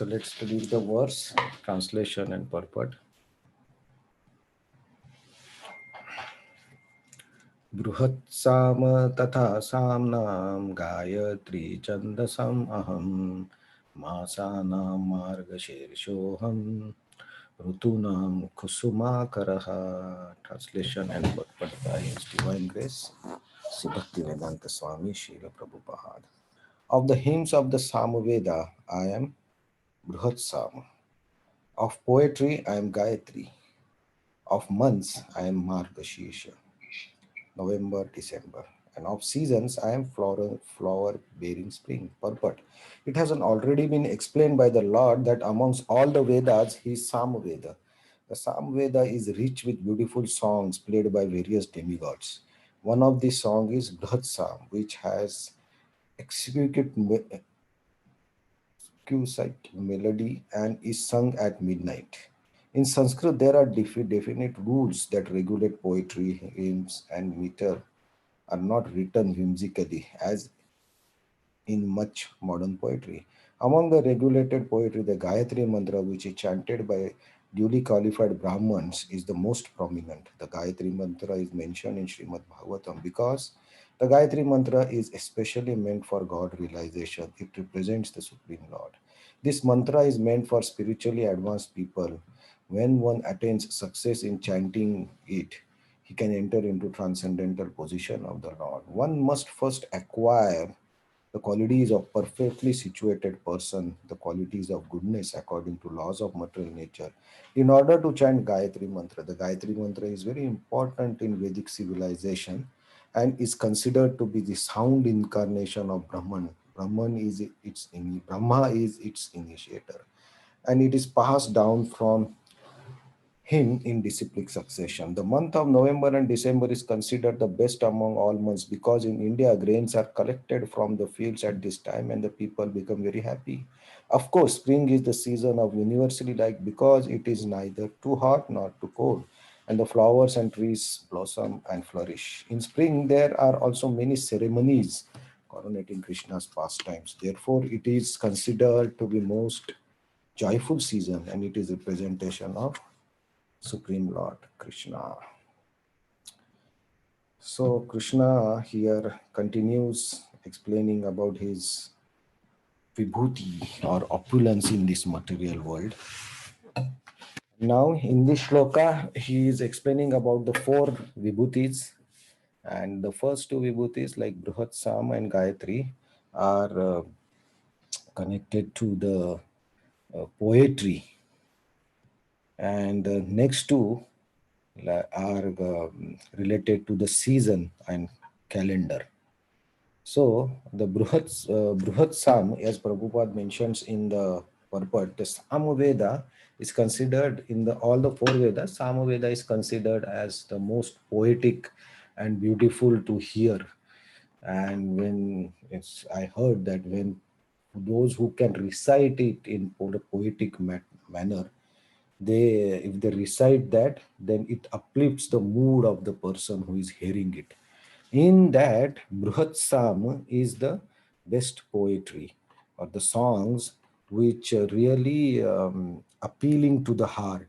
So let's read the verse, translation and purport. Bruhatsama tatha samnam gayatri chandasam aham masanam margashirshoham rutunam kusumakaraha. Translation and purport by His Divine Grace, Sri Bhaktivedanta Swami Srila Prabhupada. Of the hymns of the Samaveda, I am Bruhatsama. Of poetry, I am Gayatri. Of months, I am Margashirsha, November, December. And of seasons, I am flower bearing spring, purport. It has already been explained by the Lord that amongst all the Vedas, he is Samaveda. The Samaveda is rich with beautiful songs played by various demigods. One of these songs is Brihad Sam, which has exquisite melody and is sung at midnight. In Sanskrit, there are definite rules that regulate poetry, hymns, and meter are not written whimsically as in much modern poetry. Among the regulated poetry, the Gayatri Mantra, which is chanted by duly qualified Brahmins, is the most prominent. The Gayatri Mantra is mentioned in Srimad Bhagavatam because the Gayatri Mantra is especially meant for God realization. It represents the Supreme Lord. This mantra is meant for spiritually advanced people. When one attains success in chanting it, he can enter into transcendental position of the Lord. One must first acquire the qualities of perfectly situated person, the qualities of goodness according to laws of material nature. In order to chant Gayatri Mantra, the Gayatri Mantra is very important in Vedic civilization and is considered to be the sound incarnation of Brahman. Brahma is its initiator, and it is passed down from him in disciplic succession. The month of November and December is considered the best among all months because in India grains are collected from the fields at this time and the people become very happy. Of course, spring is the season of universally liked because it is neither too hot nor too cold and the flowers and trees blossom and flourish. In spring, there are also many ceremonies coronating Krishna's pastimes. Therefore, it is considered to be most joyful season and it is a representation of Supreme Lord Krishna. So Krishna here continues explaining about his vibhuti or opulence in this material world. Now in this shloka, he is explaining about the four vibhutis, and the first two vibhutis like Bruhat Sam and Gayatri are connected to the poetry, and the next two are related to the season and calendar. So the Bruhat Sam, as Prabhupada mentions in the purport, the Samaveda is considered in the all the four Vedas. Samaveda is considered as the most poetic and beautiful to hear. And when I heard that when those who can recite it in poetic manner, if they recite that, then it uplifts the mood of the person who is hearing it. In that, Bruhat Sam is the best poetry or the songs which are really appealing to the heart.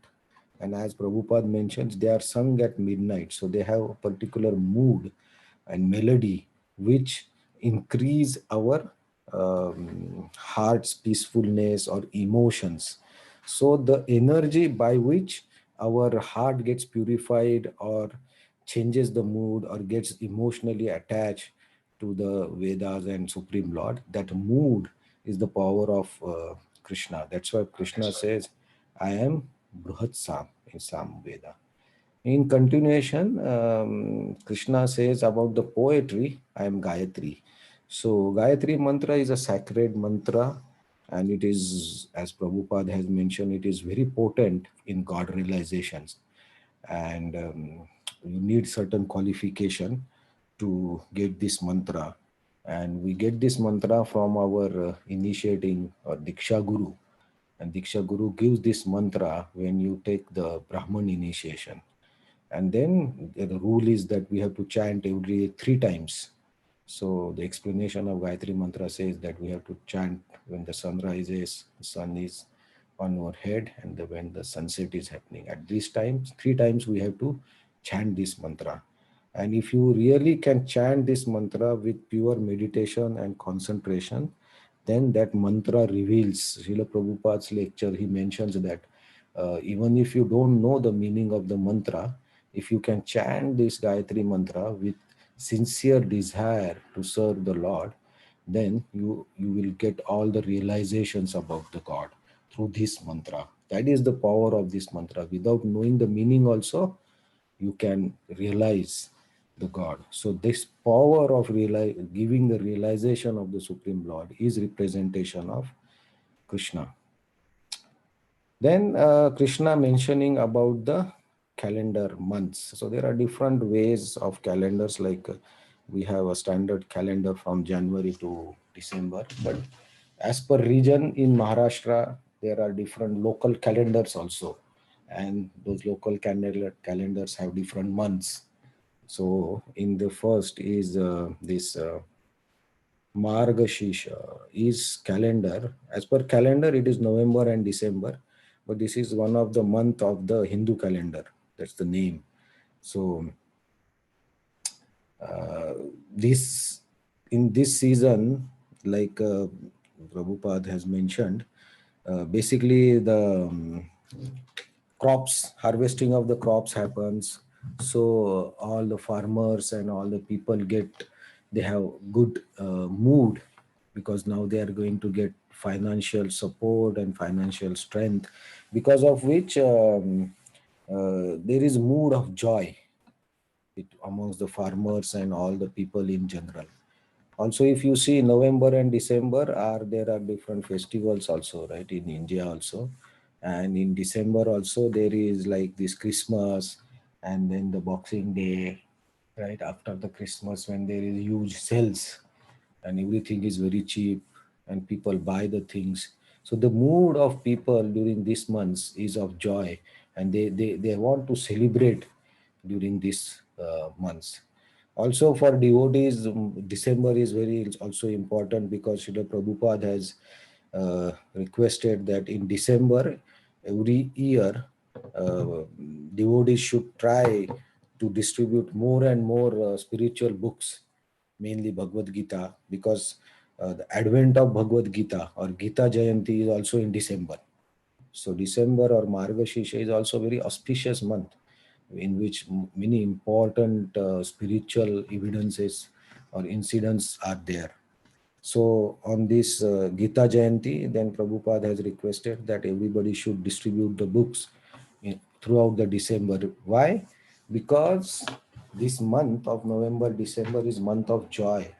And as Prabhupada mentions, they are sung at midnight, so they have a particular mood and melody which increase our heart's peacefulness or emotions. So the energy by which our heart gets purified or changes the mood or gets emotionally attached to the Vedas and Supreme Lord, that mood is the power of Krishna. That's why Krishna says, I am Bruhat Sam in Sam Veda. In continuation, Krishna says about the poetry, I am Gayatri. So, Gayatri mantra is a sacred mantra, and it is, as Prabhupada has mentioned, it is very potent in God realizations. And you need certain qualification to get this mantra. And we get this mantra from our initiating Diksha Guru. And Diksha Guru gives this mantra when you take the Brahman initiation. And then the rule is that we have to chant every 3 times. So the explanation of Gayatri Mantra says that we have to chant when the sun rises, the sun is on our head, and when the sunset is happening. At these times, 3 times we have to chant this mantra. And if you really can chant this mantra with pure meditation and concentration, then that mantra reveals. Srila Prabhupada's lecture, he mentions that even if you don't know the meaning of the mantra, if you can chant this Gayatri mantra with sincere desire to serve the Lord, then you will get all the realizations about the God through this mantra. That is the power of this mantra. Without knowing the meaning also, you can realize the God. So this power of giving the realization of the Supreme Lord is representation of Krishna. Then Krishna mentioning about the calendar months. So there are different ways of calendars. Like we have a standard calendar from January to December, but as per region in Maharashtra, there are different local calendars also, and those local calendars have different months. So in the first is this Margashisha is calendar. As per calendar, it is November and December, but this is one of the month of the Hindu calendar. That's the name. So this in this season, like Prabhupada has mentioned, basically the crops, harvesting of the crops happens. So all the farmers and all the people they have good mood, because now they are going to get financial support and financial strength, because of which there is mood of joy amongst the farmers and all the people in general. Also, if you see November and December, there are different festivals also, right, in India also. And in December also there is like this Christmas, and then the Boxing Day, right after the Christmas, when there is huge sales and everything is very cheap and people buy the things. So the mood of people during these months is of joy, and they want to celebrate during these months. Also for devotees, December is very also important, because Srila Prabhupada has requested that in December every year devotees should try to distribute more and more spiritual books, mainly Bhagavad Gita, because the advent of Bhagavad Gita or Gita Jayanti is also in December. So December or Margashisha is also very auspicious month, in which many important spiritual evidences or incidents are there. So on this Gita Jayanti, then Prabhupada has requested that everybody should distribute the books throughout the December. Why? Because this month of November, December is month of joy.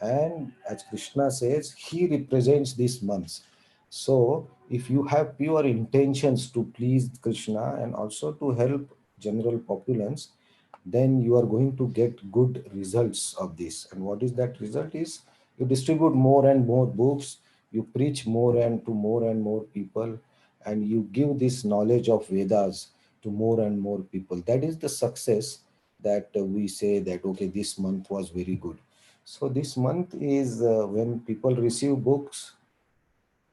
And as Krishna says, he represents these months. So if you have pure intentions to please Krishna and also to help general populace, then you are going to get good results of this. And what is that result is, you distribute more and more books, you preach more and more people, and you give this knowledge of Vedas to more and more people. That is the success that we say that okay, this month was very good. So this month is when people receive books,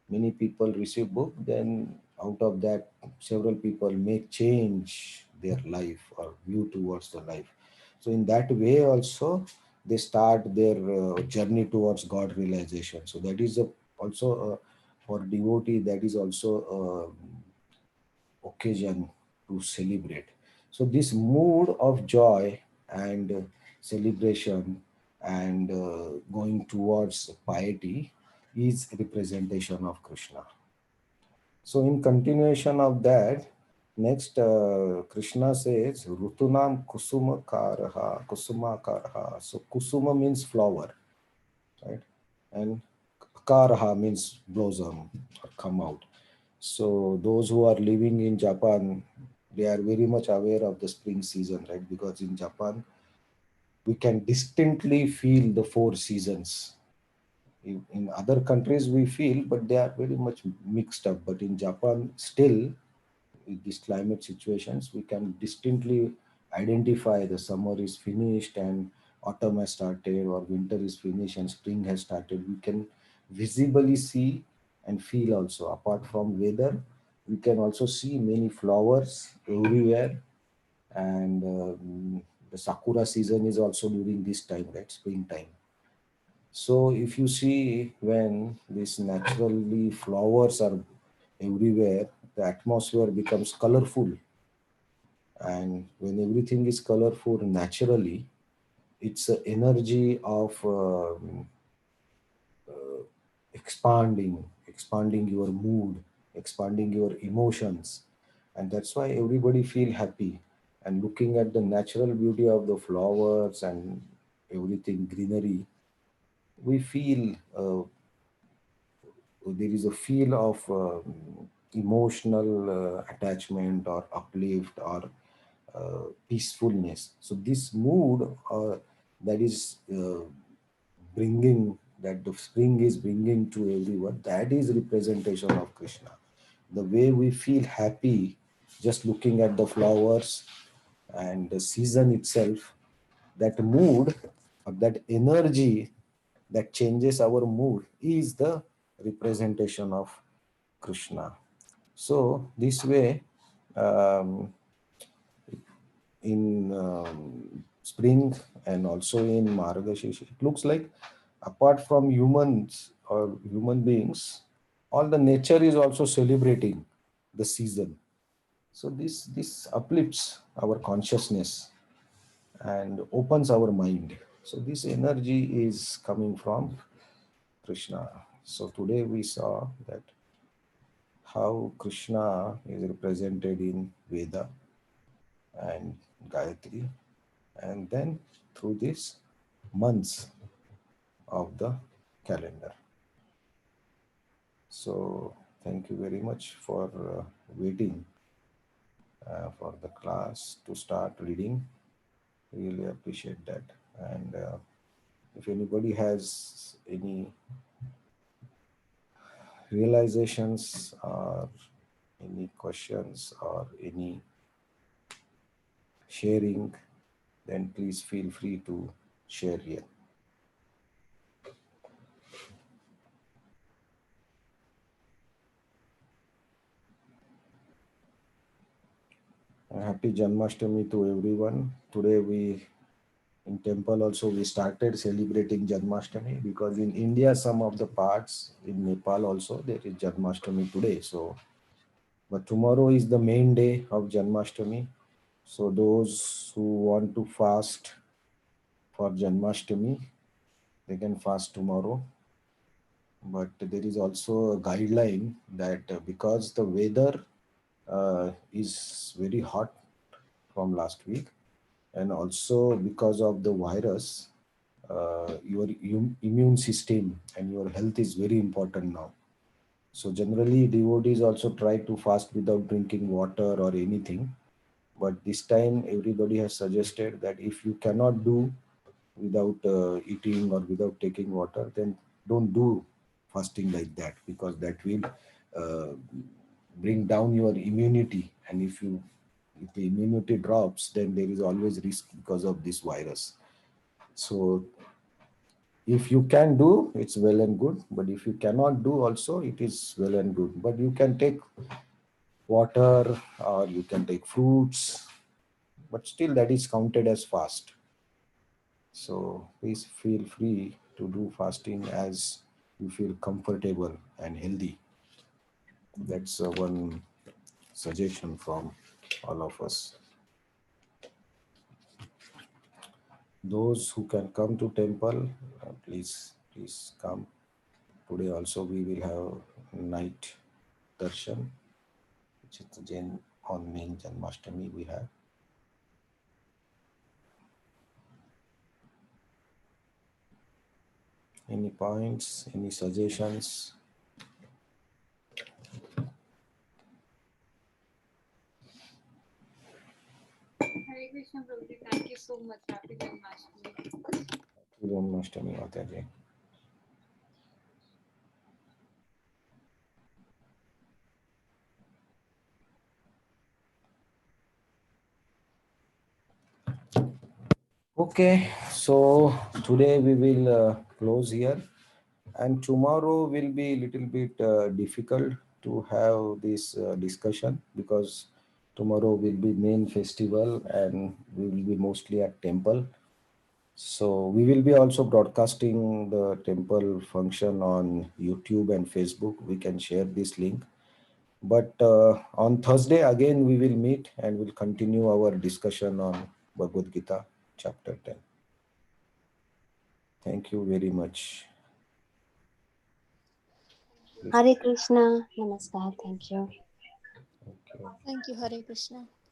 many people receive book, then out of that several people may change their life or view towards the life. So in that way also they start their journey towards God realization. So that is also for devotee, that is also occasion to celebrate. So this mood of joy and celebration and going towards piety is representation of Krishna. So in continuation of that, next Krishna says Rutunam Kusuma Karaha, Kusuma Karaha. So Kusuma means flower, right? And Karaha means blossom or come out. So those who are living in Japan, they are very much aware of the spring season, right? Because in Japan, we can distinctly feel the 4 seasons. In other countries, we feel, but they are very much mixed up. But in Japan, still, with these climate situations, we can distinctly identify the summer is finished and autumn has started or winter is finished and spring has started. We can visibly see and feel also. Apart from weather, we can also see many flowers everywhere. And the sakura season is also during this time, right? Springtime. So if you see when these naturally flowers are everywhere, the atmosphere becomes colorful. And when everything is colorful naturally, it's an energy of expanding your mood, expanding your emotions. And that's why everybody feel happy. And looking at the natural beauty of the flowers and everything greenery, we feel there is a feel of emotional attachment or uplift or peacefulness. So this mood that is bringing, that the spring is bringing to everyone, that is representation of Krishna. The way we feel happy just looking at the flowers and the season itself, that mood or that energy that changes our mood is the representation of Krishna. So this way, um, in spring and also in Margashish, it looks like apart from humans or human beings, all the nature is also celebrating the season. So this uplifts our consciousness and opens our mind. So this energy is coming from Krishna. So today we saw that how Krishna is represented in Veda and Gayatri, and then through these months of the calendar. So thank you very much for waiting for the class to start reading. Really appreciate that. And if anybody has any realizations or any questions or any sharing, then please feel free to share here. Happy Janmashtami to everyone. Today we in temple also we started celebrating Janmashtami, because in India some of the parts in Nepal also there is Janmashtami today. So but tomorrow is the main day of Janmashtami. So those who want to fast for Janmashtami, they can fast tomorrow. But there is also a guideline that because the weather is very hot from last week, and also because of the virus, your immune system and your health is very important now. So generally devotees also try to fast without drinking water or anything, but this time everybody has suggested that if you cannot do without eating or without taking water, then don't do fasting like that, because that will uh, bring down your immunity. And if the immunity drops, then there is always risk because of this virus. So if you can do, it's well and good, but if you cannot do also, it is well and good. But you can take water or you can take fruits, but still that is counted as fast. So please feel free to do fasting as you feel comfortable and healthy. That's one suggestion from all of us. Those who can come to temple, please come. Today also we will have night darshan, which is the Jain on main Janmashtami we have. Any points, any suggestions? Hare Krishna Prabhuji, thank you so much. Happy Janmashtami. Happy Janmashtami, Mataji. Okay, so today we will close here, and tomorrow will be a little bit difficult to have this discussion because tomorrow will be main festival and we will be mostly at temple. So we will be also broadcasting the temple function on YouTube and Facebook. We can share this link. But on Thursday again we will meet and we'll continue our discussion on Bhagavad Gita chapter 10. Thank you very much. Hare Krishna. Namaskar. Thank you. Okay. Thank you, Hare Krishna.